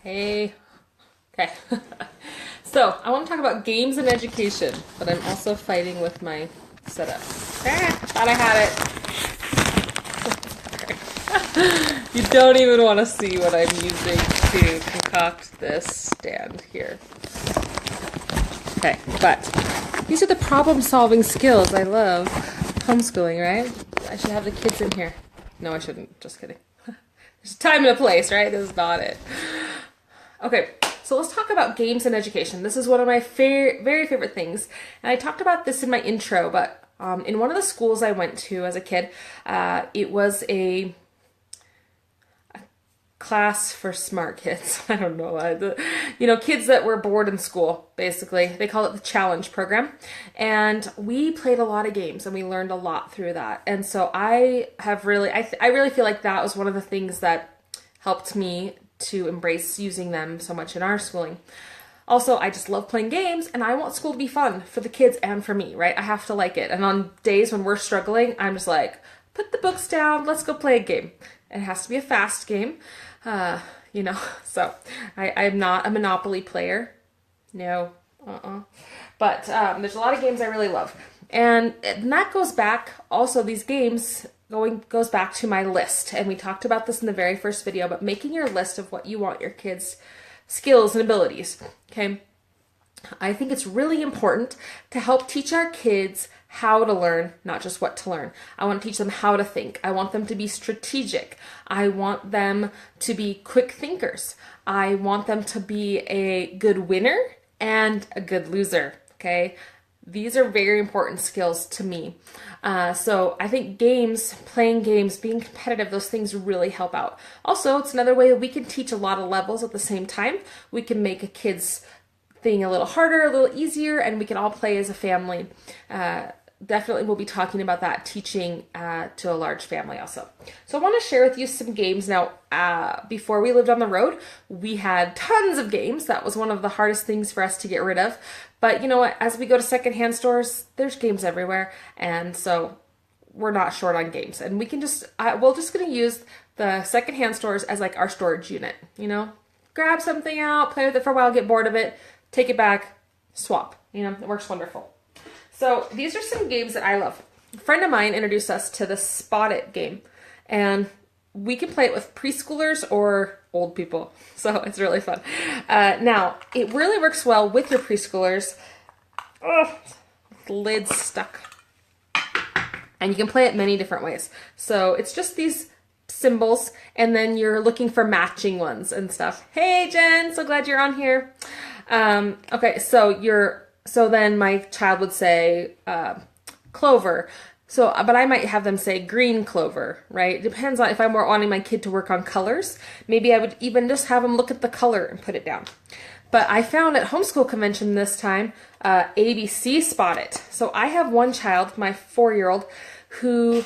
Hey. Okay. So, I want to talk about games and education, but I'm also fighting with my setup. Thought I had it. You don't even want to see what I'm using to concoct this stand here. Okay, but these are the problem-solving skills I love. Homeschooling, right? I should have the kids in here. No, I shouldn't. Just kidding. There's a time and a place, right? This is not it. Okay, so let's talk about games and education. This is one of my very favorite things. And I talked about this in my intro, but in one of the schools I went to as a kid, it was a class for smart kids. I don't know. Kids that were bored in school, basically. They call it the challenge program. And we played a lot of games and we learned a lot through that. And so I really feel like that was one of the things that helped me to embrace using them so much in our schooling. Also, I just love playing games and I want school to be fun for the kids and for me, right? I have to like it. And on days when we're struggling, I'm just like, put the books down, let's go play a game. It has to be a fast game, so I'm not a Monopoly player. No, But there's a lot of games I really love. And that goes back, also these games goes back to my list. And we talked about this in the very first video, but making your list of what you want your kids' skills and abilities, okay? I think it's really important to help teach our kids how to learn, not just what to learn. I want to teach them how to think. I want them to be strategic. I want them to be quick thinkers. I want them to be a good winner and a good loser, okay? These are very important skills to me. So I think playing games, being competitive, those things really help out. Also, it's another way we can teach a lot of levels at the same time. We can make a kid's thing a little harder, a little easier, and we can all play as a family. Definitely we'll be talking about that, teaching to a large family also. So I want to share with you some games. Now, before we lived on the road, we had tons of games. That was one of the hardest things for us to get rid of. But you know what? As we go to secondhand stores, there's games everywhere. And so we're not short on games. And we can we're just going to use the secondhand stores as like our storage unit, Grab something out, play with it for a while, get bored of it, take it back, swap. It works wonderful. So these are some games that I love. A friend of mine introduced us to the Spot It game, and we can play it with preschoolers or old people. So it's really fun. Now, it really works well with your preschoolers. Oh, the lid's stuck. And you can play it many different ways. So it's just these symbols, and then you're looking for matching ones and stuff. Hey, Jen, so glad you're on here. Okay, so then my child would say clover. But I might have them say green clover, right? It depends on if I'm wanting my kid to work on colors. Maybe I would even just have them look at the color and put it down. But I found at homeschool convention this time, ABC Spot It. So I have one child, my 4-year-old, who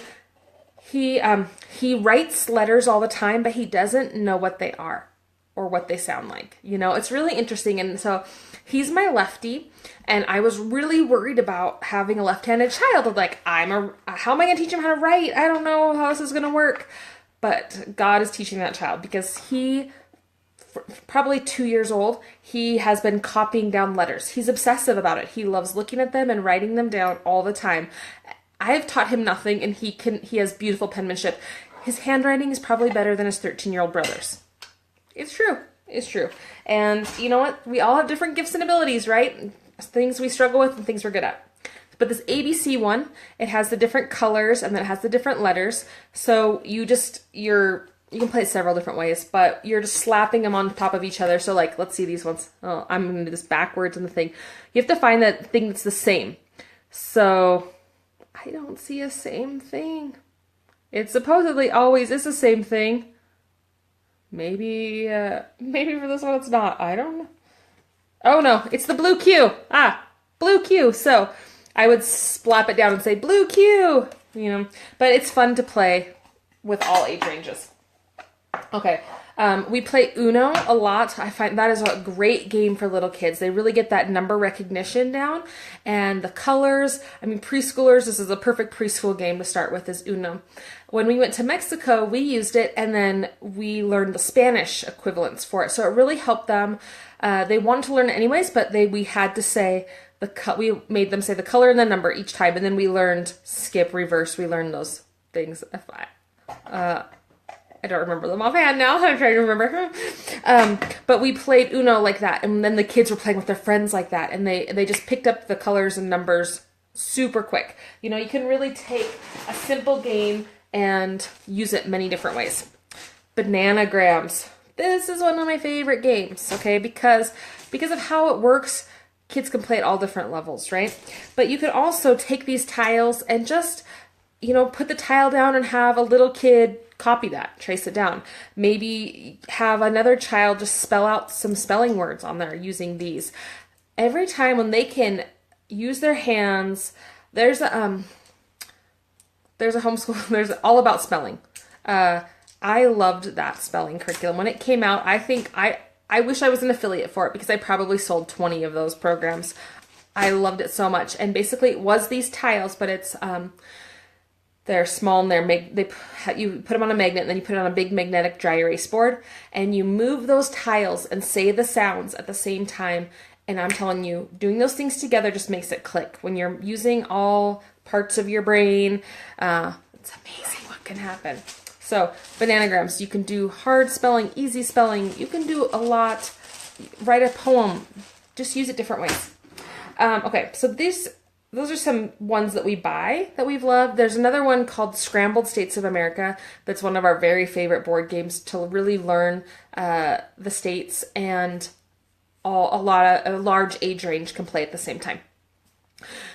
he writes letters all the time, but he doesn't know what they are or what they sound like. It's really interesting. And so he's my lefty, and I was really worried about having a left-handed child. Like, how am I going to teach him how to write? I don't know how this is going to work. But God is teaching that child, because he, probably 2 years old, he has been copying down letters. He's obsessive about it. He loves looking at them and writing them down all the time. I've taught him nothing, and he has beautiful penmanship. His handwriting is probably better than his 13-year-old brother's. It's true. It's true. And you know what? We all have different gifts and abilities, right? Things we struggle with and things we're good at. But this ABC one, it has the different colors and then it has the different letters. So you can play it several different ways, but you're just slapping them on top of each other. So like, let's see these ones. Oh, I'm going to do this backwards in the thing. You have to find that thing that's the same. So I don't see a same thing. It supposedly always is the same thing. Maybe for this one it's not. I don't know. Oh no, it's the blue Q. Blue Q. So I would slap it down and say blue Q, But it's fun to play with all age ranges. Okay, We play Uno a lot. I find that is a great game for little kids. They really get that number recognition down and the colors. I mean, preschoolers, this is a perfect preschool game to start with is Uno. When we went to Mexico, we used it and then we learned the Spanish equivalents for it. So it really helped them. They wanted to learn it anyways, but we had to say we made them say the color and the number each time, and then we learned skip, reverse. We learned those things. I don't remember them offhand now. I'm trying to remember. But we played Uno like that, and then the kids were playing with their friends like that, and they just picked up the colors and numbers super quick. You know, you can really take a simple game and use it many different ways. Bananagrams. This is one of my favorite games, okay? Because of how it works, kids can play at all different levels, right? But you could also take these tiles and just, you know, put the tile down and have a little kid copy that, trace it down. Maybe have another child just spell out some spelling words on there using these. Every time when they can use their hands, there's a homeschool, there's all about spelling. I loved that spelling curriculum. When it came out, I wish I was an affiliate for it because I probably sold 20 of those programs. I loved it so much. And basically it was these tiles, but it's, they're small and you put them on a magnet and then you put it on a big magnetic dry erase board and you move those tiles and say the sounds at the same time. And I'm telling you, doing those things together just makes it click. When you're using all parts of your brain, it's amazing what can happen. So bananagrams, you can do hard spelling, easy spelling. You can do a lot. Write a poem. Just use it different ways. Okay, so those are some ones that we buy that we've loved. There's another one called Scrambled States of America. That's one of our very favorite board games to really learn the states, and a large age range can play at the same time.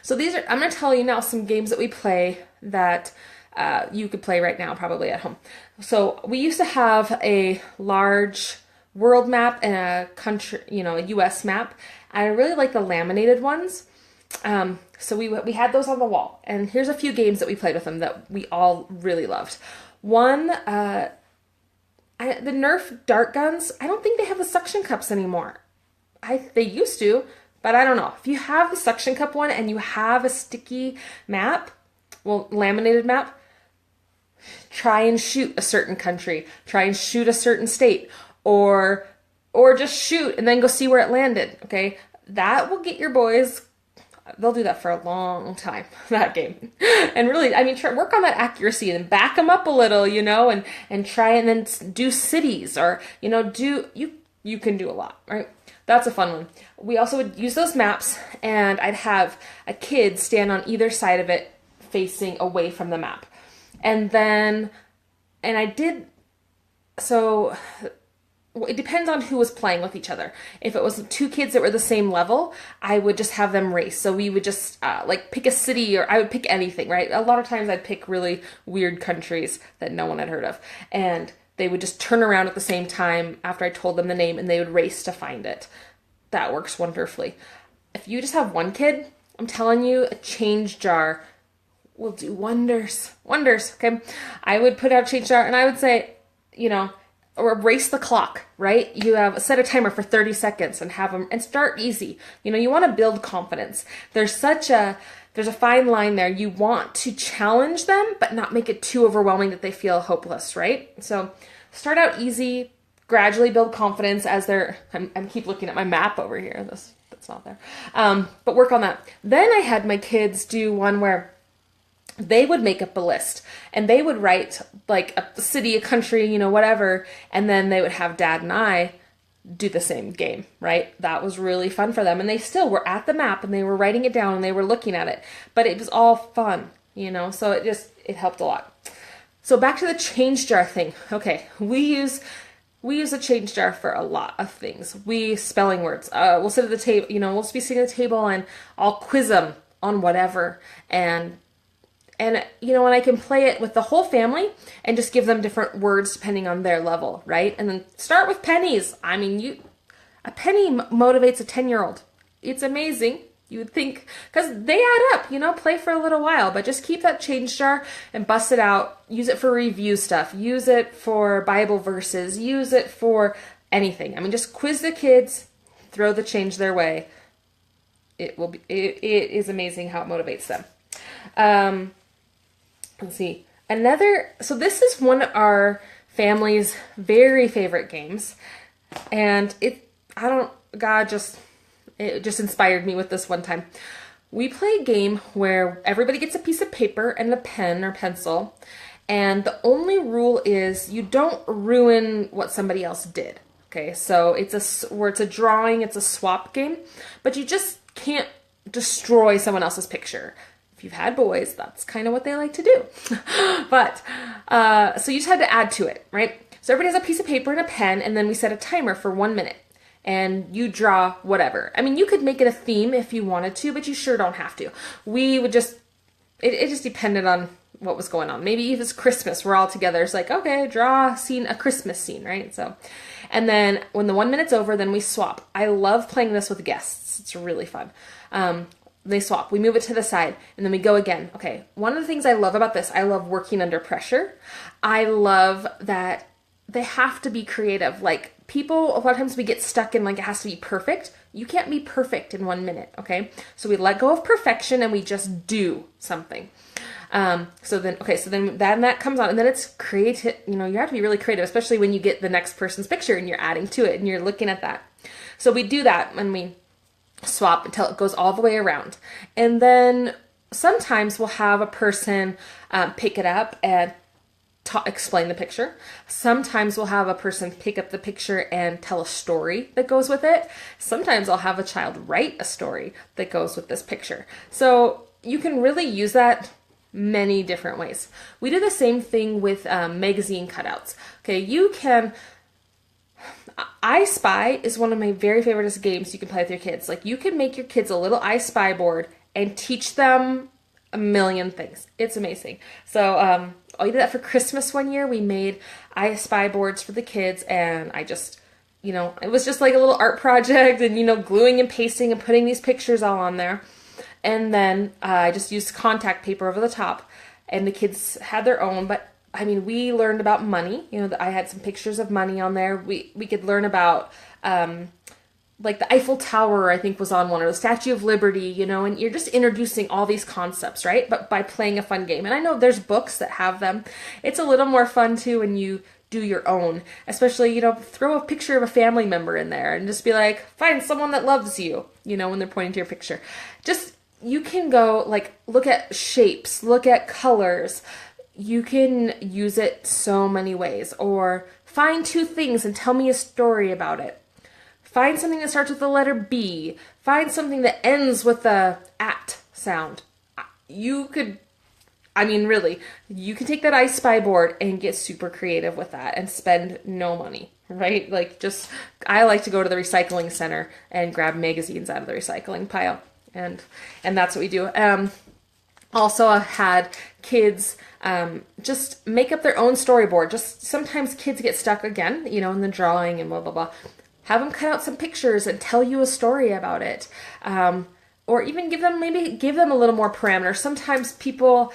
So I'm going to tell you now some games that we play that you could play right now probably at home. So we used to have a large world map and a country, a US map. I really like the laminated ones. So we had those on the wall, and here's a few games that we played with them that we all really loved. One, the Nerf dart guns, I don't think they have the suction cups anymore. They used to, but I don't know. If you have the suction cup one and you have a sticky map, laminated map, try and shoot a certain country, try and shoot a certain state, or just shoot and then go see where it landed, okay? That will get your boys. They'll do that for a long time, that game. And really, work on that accuracy and back them up a little, and try and then do cities or, you can do a lot, right? That's a fun one. We also would use those maps, and I'd have a kid stand on either side of it facing away from the map. So it depends on who was playing with each other. If it was two kids that were the same level, I would just have them race. So we would just pick a city, or I would pick anything, right? A lot of times I'd pick really weird countries that no one had heard of. And they would just turn around at the same time after I told them the name, and they would race to find it. That works wonderfully. If you just have one kid, I'm telling you, a change jar will do wonders. Wonders, okay? I would put out a change jar, and I would say, or race the clock, right? You set a timer for 30 seconds and have them, and start easy. You want to build confidence. There's a fine line there. You want to challenge them, but not make it too overwhelming that they feel hopeless, right? So start out easy, gradually build confidence as I keep looking at my map over here. That's not there. But work on that. Then I had my kids do one where they would make up a list, and they would write like a city, a country, whatever, and then they would have Dad and I do the same game, right? That was really fun for them, and they still were at the map, and they were writing it down, and they were looking at it, but it was all fun, so it helped a lot. So back to the change jar thing. Okay, we use a change jar for a lot of things. Spelling words. We'll sit at the table, we'll just be sitting at the table, and I'll quiz them on whatever, and I can play it with the whole family and just give them different words depending on their level, right? And then start with pennies. A penny motivates a 10-year-old. It's amazing. You would think, because they add up, play for a little while, but just keep that change jar and bust it out. Use it for review stuff. Use it for Bible verses. Use it for anything. I mean, just quiz the kids, throw the change their way. It is amazing how it motivates them. Let's see. So this is one of our family's very favorite games. And it just inspired me with this one time. We play a game where everybody gets a piece of paper and a pen or pencil, and the only rule is you don't ruin what somebody else did. Okay, so it's a drawing, it's a swap game, but you just can't destroy someone else's picture. If you've had boys, that's kind of what they like to do. But so you just had to add to it, right? So everybody has a piece of paper and a pen, and then we set a timer for 1 minute. And you draw whatever. I mean, you could make it a theme if you wanted to, but you sure don't have to. We would just, it just depended on what was going on. Maybe if it's Christmas, we're all together. It's like, okay, draw a Christmas scene, right? So, and then when the 1 minute's over, then we swap. I love playing this with guests. It's really fun. They swap. We move it to the side, and then we go again. Okay, one of the things I love about this, I love working under pressure. I love that they have to be creative. Like, people, a lot of times we get stuck in like it has to be perfect. You can't be perfect in 1 minute, okay? So we let go of perfection and we just do something. So then that comes on, and then it's creative. You have to be really creative, especially when you get the next person's picture and you're adding to it and you're looking at that. So we do that and we swap until it goes all the way around. And then sometimes we'll have a person pick it up and explain the picture. Sometimes we'll have a person pick up the picture and tell a story that goes with it. Sometimes I'll have a child write a story that goes with this picture. So you can really use that many different ways. We do the same thing with magazine cutouts. Okay, you can... I Spy is one of my very favorite games you can play with your kids. Like, you can make your kids a little I Spy board and teach them a million things. It's amazing. So we did that for Christmas one year. We made I Spy boards for the kids, and I just, it was just like a little art project, and gluing and pasting and putting these pictures all on there. And then I just used contact paper over the top, and the kids had their own. But I mean, we learned about money. I had some pictures of money on there. We could learn about like the Eiffel Tower, I think, was on one, or the Statue of Liberty, and you're just introducing all these concepts, right? But by playing a fun game. And I know there's books that have them. It's a little more fun too when you do your own, especially, throw a picture of a family member in there and just be like, find someone that loves you, when they're pointing to your picture. Just, you can go like, look at shapes, look at colors. You can use it so many ways. Or find two things and tell me a story about it. Find something that starts with the letter B. Find something that ends with the at sound. You can take that I Spy board and get super creative with that and spend no money, right? Like, I like to go to the recycling center and grab magazines out of the recycling pile. And that's what we do. Also, I've had kids just make up their own storyboard. Just sometimes kids get stuck again, in the drawing and blah, blah, blah. Have them cut out some pictures and tell you a story about it. Or even give them a little more parameters. Sometimes people,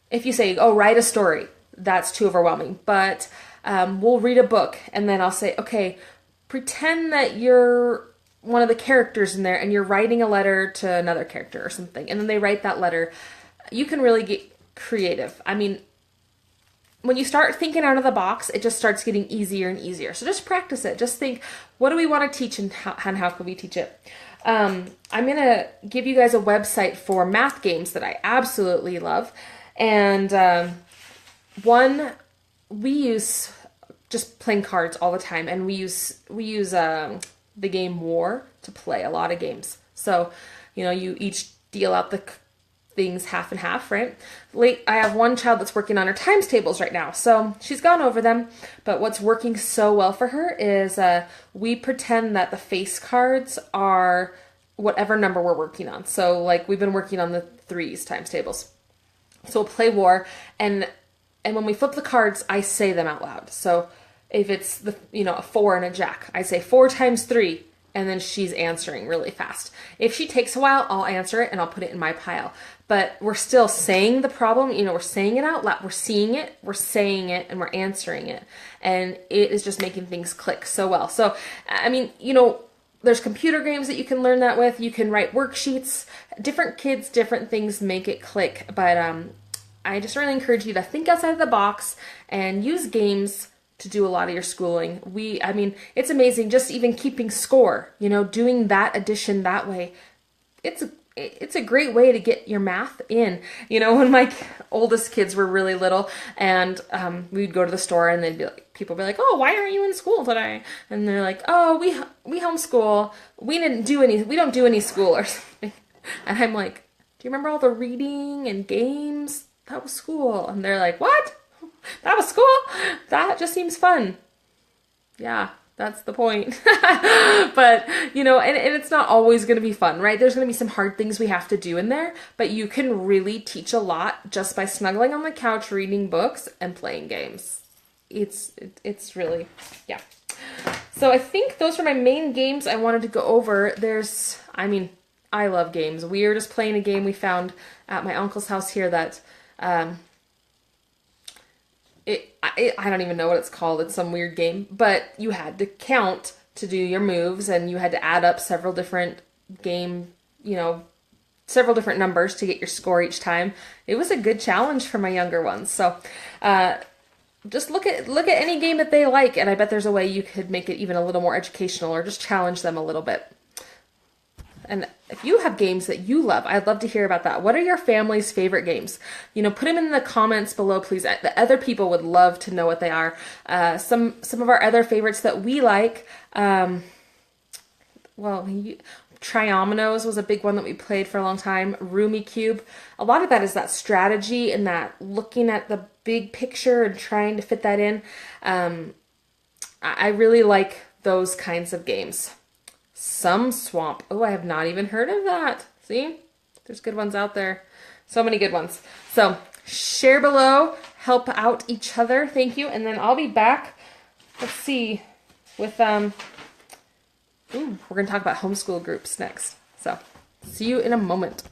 if you say, write a story, that's too overwhelming. But we'll read a book, and then I'll say, okay, pretend that you're one of the characters in there and you're writing a letter to another character or something. And then they write that letter. You can really get creative. I mean, when you start thinking out of the box, it just starts getting easier and easier. So just practice it. Just think, what do we want to teach and how can we teach it? I'm going to give you guys a website for math games that I absolutely love. And one, we use just playing cards all the time. And we use the game War to play a lot of games. So, you each deal out the things half and half, right? I have one child that's working on her times tables right now, so she's gone over them, but what's working so well for her is we pretend that the face cards are whatever number we're working on. So like we've been working on the 3s times tables. So we'll play War, and when we flip the cards, I say them out loud. So if it's a 4 and a Jack, I say 4 times 3, and then she's answering really fast. If she takes a while, I'll answer it and I'll put it in my pile. But we're still saying the problem, we're saying it out loud, we're seeing it, we're saying it, and we're answering it. And it is just making things click so well. So, I mean, there's computer games that you can learn that with. You can write worksheets. Different kids, different things make it click. But I just really encourage you to think outside the box and use games to do a lot of your schooling. It's amazing just even keeping score, doing that addition that way. It's a great way to get your math in. When my oldest kids were really little and we'd go to the store and people would be like, oh, why aren't you in school today? And they're like, oh, we homeschool. We don't do any school or something. And I'm like, do you remember all the reading and games? That was school. And they're like, what? That was school? That just seems fun. Yeah, that's the point. But, and it's not always going to be fun, right? There's going to be some hard things we have to do in there, but you can really teach a lot just by snuggling on the couch, reading books, and playing games. It's really, yeah. So I think those are my main games I wanted to go over. I love games. We were just playing a game we found at my uncle's house here that, I don't even know what it's called. It's some weird game, but you had to count to do your moves and you had to add up several different several different numbers to get your score each time. It was a good challenge for my younger ones. So, just look at any game that they like, and I bet there's a way you could make it even a little more educational or just challenge them a little bit. And if you have games that you love, I'd love to hear about that. What are your family's favorite games? Put them in the comments below, please. The other people would love to know what they are. Some of our other favorites that we like, Triominoes was a big one that we played for a long time. Roomy Cube. A lot of that is that strategy and that looking at the big picture and trying to fit that in. I really like those kinds of games. Some Swamp. Oh, I have not even heard of that. See? There's good ones out there. So many good ones. So share below. Help out each other. Thank you. And then I'll be back. Let's see. With, we're going to talk about homeschool groups next. So see you in a moment.